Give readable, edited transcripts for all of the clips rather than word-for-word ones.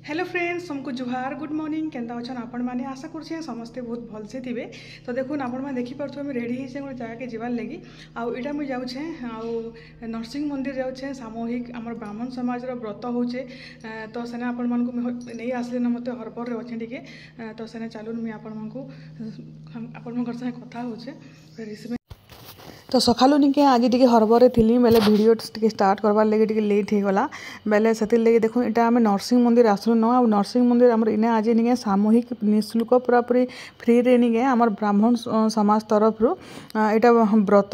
Hello friends तुमको जुहार good morning केन्ता अच्छन आपण मैंने आशा करें समस्ते बहुत भलसे थे। तो देखुन आपण मैंने देखिपे मुझे रेडी होते गोटे जगह जीवार लगी आईटा मुझे जाऊे नरसिंह मंदिर जाऊे सामूहिक आम ब्राह्मण समाज व्रत होचे। तो सेने आपण मानक नहीं आसले ना मत हरबर अच्छे टे तो सेने चलून मुझे आपण संगे कथा होचे। तो सकालू निके आज टी हरबर थी बेले भिडियो टी स्टार्ट करवार लगे टी लेट हो गला बेले से लगे देखो यहाँ आम नरसिंह मंदिर आसलु न आ नरसिंह मंदिर आम इने आज निके सामूहिक निःशुल्क पूरा पूरी फ्री रे निके आम ब्राह्मण समाज तरफ यहाँ व्रत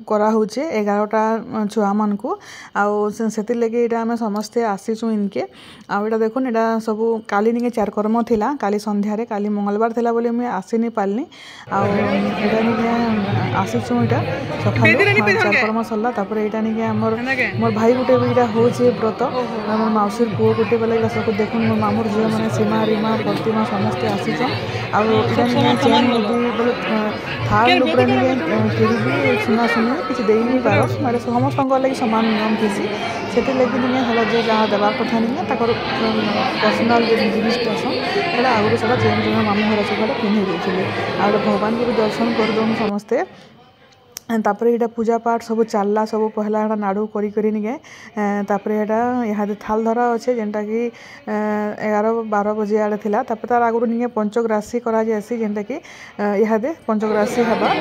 कराऊे 11टा छुआ मान को आती लगे यहाँ आम समस्ते आसीचु इनके आटा देखो यहाँ सब काली निके चारकर्म थिला काली संध्यारे काली मंगलवार थिला बोले मुझे आसी नहीं पारनी आसीचु यहाँ सकाल चारकर्म सरला यहाँ नहीं आमर मोर भाई गोटे भी यहाँ हो व्रत मोर मौसी पुओ गोटे बेले सब देखो मोर मामूर झील मैंने सीमा रीमा प्रतिमा समस्ते आसीचन आने चेन मुदी बोले थाल फिर भी सुना सुनी किसी दे नहीं पार मतलब समस्त लगे सामान नियम थी से लगे नहीं हलदी जहाँ देवार कथा नहीं पर्सनाल जिनिस आसन आगुरी सब चेन चेन मामू घर सब पिंधे देते भगवान को भी दर्शन करदे समस्ते तापर यहाँ पूजा पाठ सब चलला सब पहला यहाँ नाड़ू करें तापर यहाँ थाल धरा अच्छे जेनटा कि 11-12 बजे आड़े थिला तापर तार आगुरी नहीं पंचग्रासी करा जासी जेनटा कि यहाँ पंचग्रासी हवा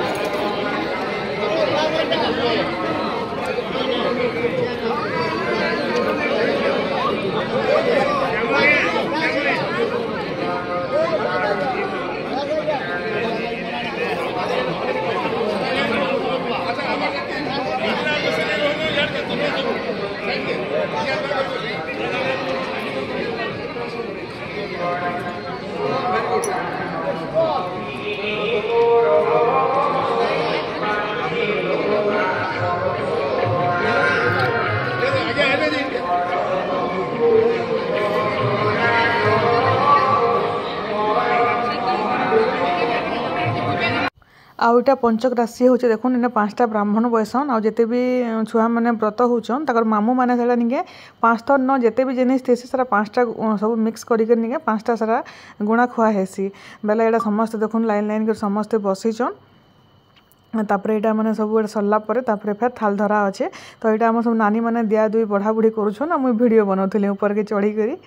आउटा पंचग्रासी होचे देखो इन 5टा ब्राह्मण बयसन आ जिते भी छुआ मैंने व्रत होचन तकर मामू मैंने सारा निके 5 थर न जिते भी जिनिस थे सारा 5टा सब मिक्स करके निके 5टा सारा गुणा खुआ हेसी बेले एटा समस्त देखो लाइन लाइन कर समस्त बसीचन तापर यहाँ मैंने सब सरला फिर थाल धरा अच्छे तो यहाँ आम सब नानी मैंने दिया दुई बढ़ा बुढ़ी करुछन मुझे वीडियो बनाऊली ऊपर के चढ़ी करी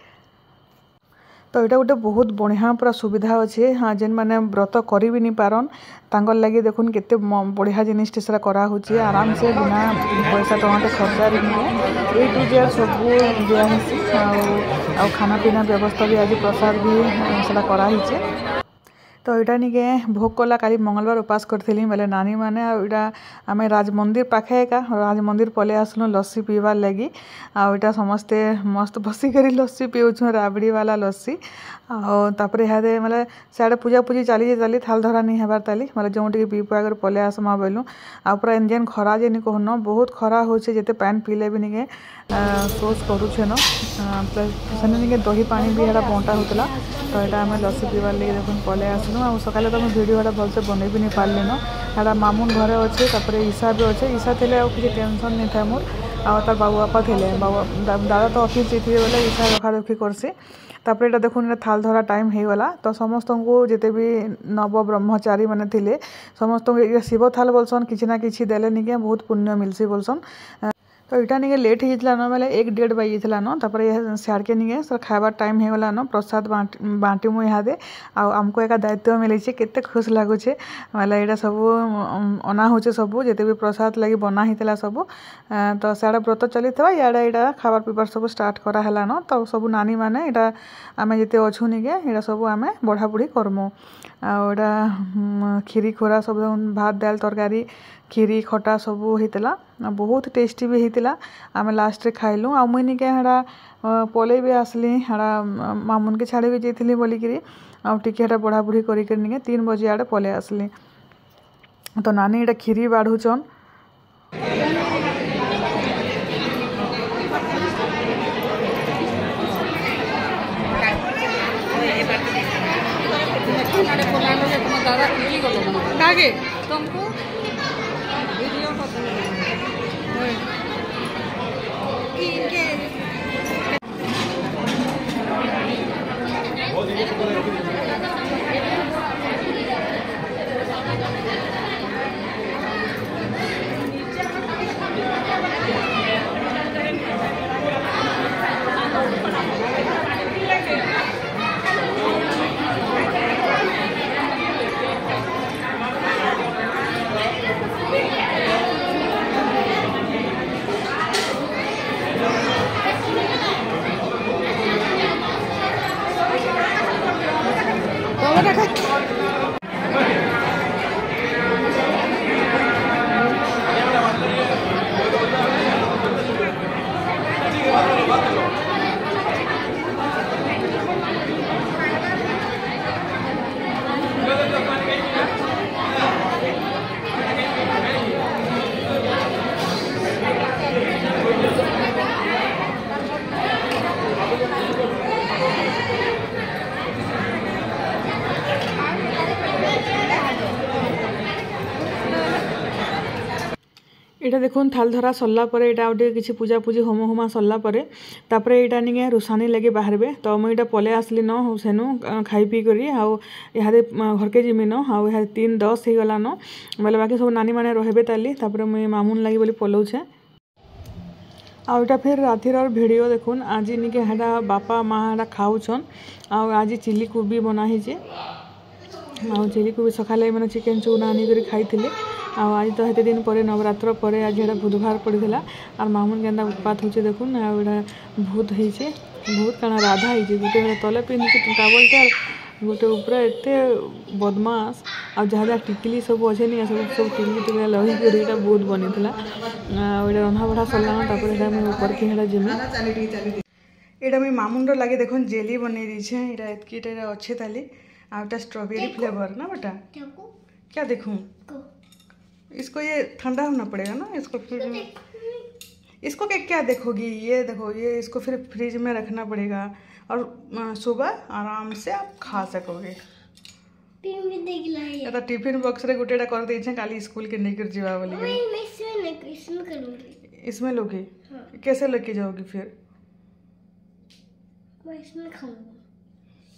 तो यहाँ गोटे बहुत बढ़िया पूरा सुविधा अच्छे हाँ जेन मैंने व्रत करी भी नहीं पारन तांकर लगे देखुन केते बढ़िया जिनिस सारा कराऊे आराम से बिना पैसा टमाटे खर्चा भी नहीं ए टू जेड सब दिखासी आ खाना पीना व्यवस्था भी आज प्रसाद भी सारा कराई तो यहाँ नहीं भोग कला काली मंगलवार उपास करी बेले नानी मैंने यहाँ आम राज मंदिर पाखे एका राज मंदिर पले आसलु लस्सी पीवार लगी आटा समस्ते मस्त बसिक लस्सी पीऊँ राबड़ी वाला लस्सी आपर यहाँ मतलब सियाड़े पूजा पूजी चली थाल धरा नहीं हबार ताली मतलब जो टे पी पुआ कर पले आसमा बोलूँ आ पूरा एनजेन खरा जे कहन बहुत खरा होचे जिते पानी पीले भी नहीं सोच करुचे न से दही पानी भी यहाँ बंटा होता तो यहाँ आम लस्सी पीवार लगे देखो पले आसलु आ सकाले तो वीडियो भलसे बन भी नहीं पारली न यहाँ मामून घरे अच्छे तापर ईशा भी अच्छे ईशा थे किसी टेंशन नहीं था मोर आ तार बाबू बापा थे दादा तो ऑफिस जाइए बोले ईशा रखा रखी करसी तापर यहाँ देखो थाल धरा टाइम हो गला तो समस्त को जिते भी नव ब्रह्मचारी मैंने थे समस्त शिव थाल बोलसन किसी ना कि देले निके बहुत पुण्य मिलसी बोलसन तो यहाँ नहीं लेट होता न बेले 1-1:30 बजे न तापर सियाड़के नहीं सर खाबार टाइम हो गला न प्रसाद बाँटीमु यहाँ आमको एक दायित्व मिली केते खुश लगुचे मतलब यहाँ सब अना हो सब जिते भी प्रसाद लगी बना ही सब तो सियाड़े व्रत चली इे यहाँ खाबार पीबार सब स्टार्ट कराला न तो सब नानी मैंने यहाँ आम जिते अच्छू निके यहाँ सब आम बढ़ा बुढ़ी करमु आटा खीरी खोरा सब भात दाल तरकारी खीरी खटा सब होता बहुत टेस्टी भी होता आम लास्ट खाइलु आ मुई निके यहाँ पले भी आसली यहाँ मामून के छाड़ी भी जाइली बोलिकी आटे बढ़ा बुढ़ी करके 3 बजे आड़े पले आसली तो नानी यहाँ खीरी बाढ़ुचन तुमको वीडियो এটা দেখুন থাল ধরা সরলা পরে এটা গোটে কিছু পূজা পূজি হোম হোমা সরলা পরে তাপরে এটা নিকে রুসানি লাগি বাহারবে তো মুই এটা পলে আসলি ন সেনু খাই পি করি আউ ইহাদে ঘরকে জিমি ন আউ ইহাদে 3:10 হয়ে গলা ন বলে বাকি সব নানি মানে রহবে তালি তাপরে মুই মামুন লাগি বলি পলাউছে ଆଉ ଏଇଟା ଫେର୍ ରାତିର ଭିଡ଼ିଓ ଦେଖୁନ୍ ଆଜି ନିକେ ହେଟା ବାପା ମା ହେଟା ଖାଉଛନ୍ ଆଉ ଆଜି ଚିଲି କୋବି ବନା ହେଇଛେ ଆଉ ଚିଲି କୋବି ସକାଳେ ମାନେ ଚିକେନ୍ ଚଉନା ଆନିକରି ଖାଇଥିଲେ ଆଉ ଆଜି ତ ହେତେ ଦିନ ପରେ ନବରାତ୍ର ପରେ ଆଜି ହେଟା ବୁଧବାର ପଡ଼ିଥିଲା ଆଉ ମାମୁନ୍ କେନ୍ତା ଉତ୍ପାତ ହଉଛେ ଦେଖୁନ୍ ଆଉ ଏଇଟା ଭୂତ ହେଇଛେ ଭୂତ କାଣା ରାଧା ହେଇଛେ ଗୋଟେ ତଲେ ପିନ୍ଧିଛି ଟାବଲଟେ गोटे ऊपर एत बदमाश आ जहाँ जहाँ टिकली सब अच्छे नहीं सब सब टिकली टिकली लही कर बहुत बनी था रंधा बढ़ा सरला ऊपर के जिमी यहाँ मुझे मामुन लगे देख जेली बन दीछे यहाँ एतकीटा अच्छे ताली आटा स्ट्रॉबेरी फ्लेवर ना बेटा क्या देखूँ इसको ये ठंडा होना पड़ेगा ना इसको फिर इसको क्या देखोगी ये देखो ये इसको फिर फ्रिज में रखना पड़ेगा और सुबह आराम से आप खा सकोगे तो टिफिन बॉक्स रे गोटेटा कर देछे काली स्कूल के नहीं कर जीवा बोली इसमें लोगे हाँ। कैसे लेके जाओगी फिर मैं इसमें खाऊंगा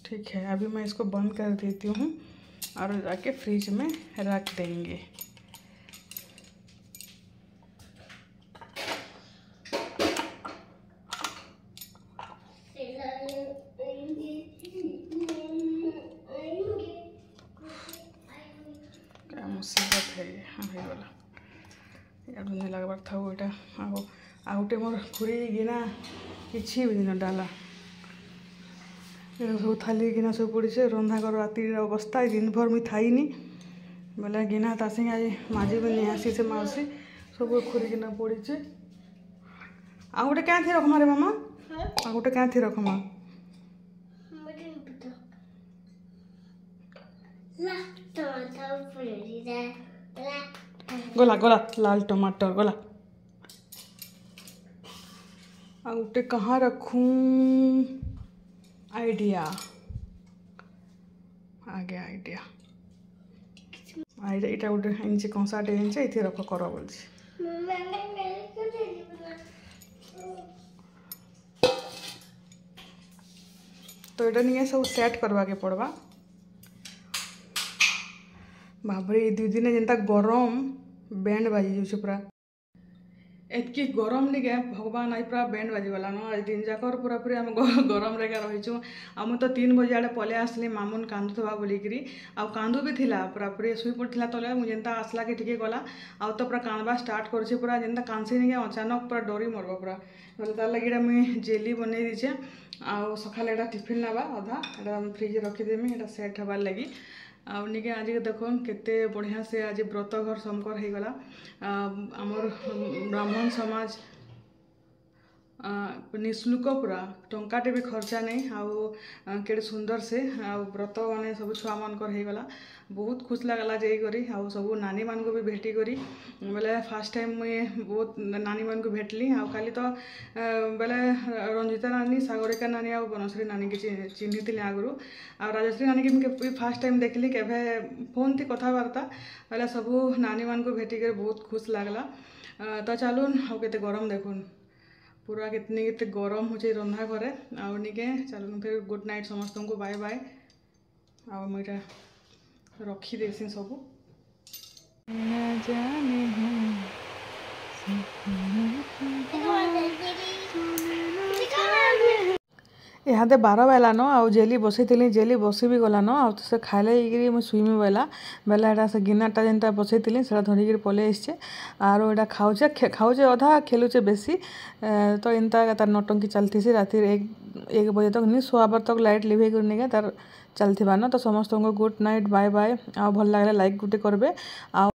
ठीक है अभी मैं इसको बंद कर देती हूँ और जाके फ्रिज में रख देंगे मुसीबत है हाँ ये वाला यार नहीं लगवार था वो एटा आउटे मोर खुरी गिना किसी भी दिन डाला सब थाली गिना सब पड़ी से रंधा कर राति अवस्था दिन भर मुई थाईनी बोले गिना तासे आज माझी भी नहीं आसी से मासी सब खुरी गिना पड़ी से आ गोटे क्या थी रखमा रे मामा आ गोटे क्या थी रखमा गला गला लाल टमाटर गला आउटे कहाँ रखूं आइडिया आ गया आइडिया आइडिया गोटे इंचे कंसाटे इंचे इथे रख कर बोल तो ये नहीं सब सेट करवा के पड़वा बाबरे ये 2 दिन जेनता गरम बैंड बाजी जाऊँ पूरा एतकी गरम नहीं गए भगवान आज पूरा बैंड बाजी गला न आज दिन जाकर पूरा पूरी आम गरम रेगा रहीचु आम तो 3 बजे आड़े पले आसली मामुन कांदुवा बोलिकी आउ कांदू भी थिला पूरा पूरी शुई पड़ा तले मुझे जेनता आसला के ठीक गला आउ तो पूरा कांदवा स्टार्ट कर पूरा जेनता कांसी नहीं गए अचानक पूरा डरी मरब पूरा बोले तार लगे मुझे जेली बन दीचे आउ सकाले टिफिन नवा अधा एटा फ्रिज रखीदेमी एटा सेट हबार लगी आउनिके आज देखो केते बढ़िया से आज व्रत घर समकर हो गला आमर ब्राह्मण समाज निःशुल्क पूरा टंकाटे भी खर्चा नहीं आउ केड़े सुंदर से व्रत माने सब छुआ मानकर हो गला बहुत खुश लगला जाइकरी आउ सब नानी मान को भी भेटी करी बोले फास्ट टाइम मुझे बहुत नानी मान को भेटली आउ खाली तो बोले रंजिता नानी सागरिका नानी आ बनश्री नानी की चिन्ही थी आगु आ राजश्री नानी की मुझे फास्ट टाइम देखली के फोन थी कथबार्ता बोले सब नानी मान को भेटी कर बहुत खुश लगला तो चलून आउ केते गरम देखुन पूरा कितने कितने गरम हो रंधा घरे आके चलो फिर गुड नाइट समस्त को बाय बाय आईटा रखीदेसी सब इहादे 12 बेलान आउ जेली बसई जेली बसी भी गलान आ से खाइले मुझे शुईमी बेला एटा से गिनाटा जेनटा बसई से धरिक पलि आसचे आर एटा खाऊचे अधा खेलुचे बेसी तो इनता तार नौटंकी चलती राति 1 बजे तक नहीं सोआबार तक लाइट लिभे कर तार चलती न तो समस्त को गुड नाइट बाय बाय आ भल लगे लाइक गुटे करबे आ